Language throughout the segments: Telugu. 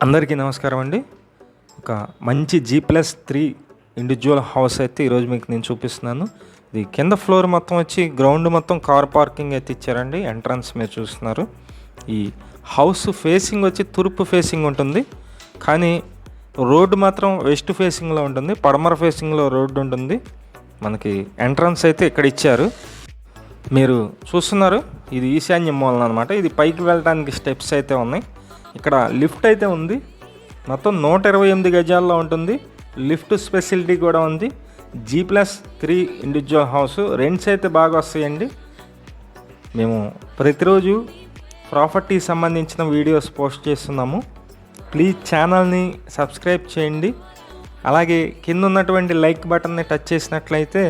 అందరికీ నమస్కారం అండి. ఒక మంచి G+3 ఇండివిజువల్ హౌస్ అయితే ఈరోజు మీకు నేను చూపిస్తున్నాను. ఇది కింద ఫ్లోర్ మొత్తం వచ్చి గ్రౌండ్ మొత్తం కార్ పార్కింగ్ అయితే ఇచ్చారండి. ఎంట్రన్స్ మీరు చూస్తున్నారు. ఈ హౌస్ ఫేసింగ్ వచ్చి తూర్పు ఫేసింగ్ ఉంటుంది, కానీ రోడ్డు మాత్రం వెస్ట్ ఫేసింగ్లో ఉంటుంది. పడమర ఫేసింగ్లో రోడ్డు ఉంటుంది. మనకి ఎంట్రన్స్ అయితే ఇక్కడ ఇచ్చారు. మీరు చూస్తున్నారు, ఇది ఈశాన్య మూలన అనమాట. ఇది పైకి వెళ్ళడానికి స్టెప్స్ అయితే ఉన్నాయి. ఇక్కడ లిఫ్ట్ అయితే ఉంది. మొత్తం 128 గజాల్లో ఉంటుంది. లిఫ్ట్ ఫెసిలిటీ కూడా ఉంది. G+3 individual house. రెంట్స్ అయితే బాగా వస్తాయండి. మేము ప్రతిరోజు ప్రాపర్టీ సంబంధించిన వీడియోస్ పోస్ట్ చేస్తున్నాము. ప్లీజ్ ఛానల్ని సబ్స్క్రైబ్ చేయండి. అలాగే కింద ఉన్నటువంటి లైక్ బటన్ని టచ్ చేసినట్లయితే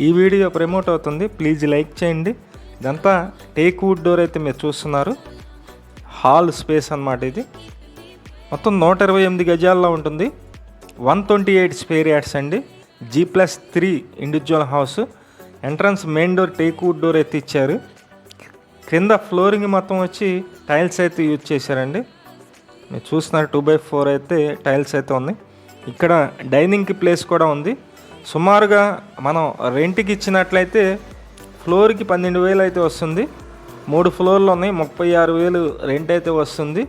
ఈ వీడియో ప్రమోట్ అవుతుంది. ప్లీజ్ లైక్ చేయండి. ఇదంతా టేక్ వుడ్ డోర్ అయితే మీరు చూస్తున్నారు. హాల్ స్పేస్ అన్నమాట. ఇది మొత్తం 128 గజాల్లో ఉంటుంది. 128 స్క్వేర్ యార్డ్స్ అండి. G+3 individual house. Entrance main door teak wood door అయితే ఇచ్చారు. కింద ఫ్లోరింగ్ మొత్తం వచ్చి టైల్స్ అయితే యూజ్ చేశారండి. మీరు చూస్తున్నారు 2x4 అయితే టైల్స్ అయితే ఉన్నాయి. ఇక్కడ డైనింగ్కి ప్లేస్ కూడా ఉంది. సుమారుగా మనం రెంట్కి ఇచ్చినట్లయితే ఫ్లోర్కి 12,000 అయితే వస్తుంది. 3 ఫ్లోర్లు ఉన్నాయి, 36,000 రెంట్ అయితే వస్తుంది.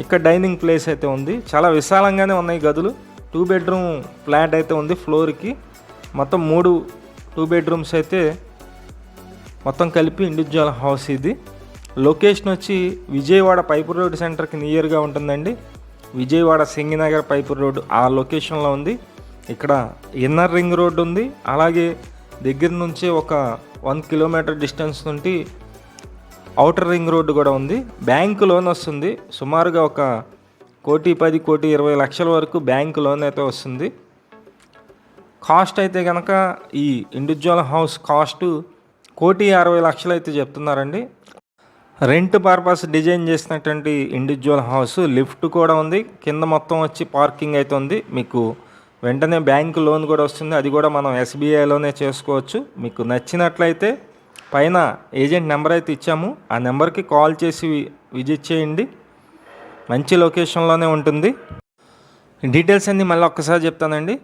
ఇక్కడ డైనింగ్ ప్లేస్ అయితే ఉంది. చాలా విశాలంగానే ఉన్నాయి గదులు. 2 బెడ్రూమ్ ఫ్లాట్ అయితే ఉంది. ఫ్లోర్కి మొత్తం 3 2 బెడ్రూమ్స్ అయితే మొత్తం కలిపి ఇండివిజువల్ హౌస్. ఇది లొకేషన్ వచ్చి విజయవాడ పైపు రోడ్ సెంటర్కి నియర్గా ఉంటుందండి. విజయవాడ సింగినగర్ పైపు రోడ్ ఆ లొకేషన్లో ఉంది. ఇక్కడ ఇన్నర్ రింగ్ రోడ్ ఉంది. అలాగే దగ్గర నుంచి ఒక 1 కిలోమీటర్ డిస్టెన్స్ నుండి ఔటర్ రింగ్ రోడ్డు కూడా ఉంది. బ్యాంకు లోన్ వస్తుంది. సుమారుగా ఒక 1,10 1,20 లక్షల వరకు బ్యాంకు లోన్ అయితే వస్తుంది. కాస్ట్ అయితే కనుక ఈ ఇండివిజువల్ హౌస్ కాస్ట్ 1,60 లక్షలు అయితే చెప్తున్నారండి. రెంట్ పర్పస్ డిజైన్ చేసినటువంటి ఇండివిజువల్ హౌస్. లిఫ్ట్ కూడా ఉంది. కింద మొత్తం వచ్చి పార్కింగ్ అయితే ఉంది. మీకు వెంటనే బ్యాంకు లోన్ కూడా వస్తుంది. అది కూడా మనం SBIలోనే చేసుకోవచ్చు. మీకు నచ్చినట్లయితే పైన ఏజెంట్ నెంబర్ అయితే ఇచ్చాము. ఆ నెంబర్కి కాల్ చేసి విజిట్ చేయండి. మంచి లొకేషన్లోనే ఉంటుంది. డీటెయిల్స్ అన్నీ మళ్ళీ ఒక్కసారి చెప్తానండి.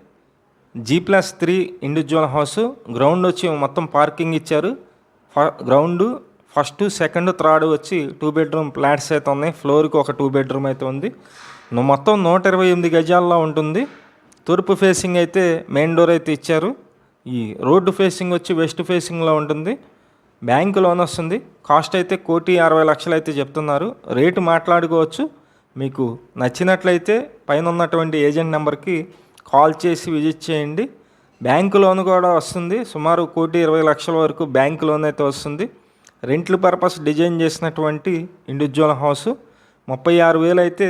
G+3 individual house. గ్రౌండ్ వచ్చి మొత్తం పార్కింగ్ ఇచ్చారు. గ్రౌండ్ ఫస్ట్, సెకండ్, థర్డ్ వచ్చి 2 బెడ్రూమ్ ఫ్లాట్స్ అయితే ఉన్నాయి. ఫ్లోర్కి ఒక 2 బెడ్రూమ్ అయితే ఉంది. మొత్తం 128 గజాల్లో ఉంటుంది. తూర్పు ఫేసింగ్ అయితే మెయిన్ డోర్ అయితే ఇచ్చారు. ఈ రోడ్డు ఫేసింగ్ వచ్చి వెస్ట్ ఫేసింగ్లో ఉంటుంది. బ్యాంకు లోన్ వస్తుంది. కాస్ట్ అయితే 1,60 లక్షలు అయితే చెప్తున్నారు. రేటు మాట్లాడుకోవచ్చు. మీకు నచ్చినట్లయితే పైన ఉన్నటువంటి ఏజెంట్ నెంబర్కి కాల్ చేసి విజిట్ చేయండి. బ్యాంకు లోన్ కూడా వస్తుంది. సుమారు 1,20 లక్షల వరకు బ్యాంకు లోన్ అయితే వస్తుంది. రెంట్ల పర్పస్ డిజైన్ చేసినటువంటి ఇండివిజువల్ హౌస్. 36,000 అయితే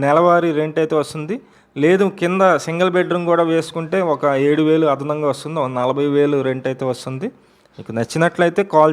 నెలవారీ రెంట్ అయితే వస్తుంది. లేదు కింద సింగిల్ బెడ్రూమ్ కూడా వేసుకుంటే ఒక 7,000 అదనంగా వస్తుంది. 40,000 రెంట్ అయితే వస్తుంది. మీకు నచ్చినట్లయితే కాల్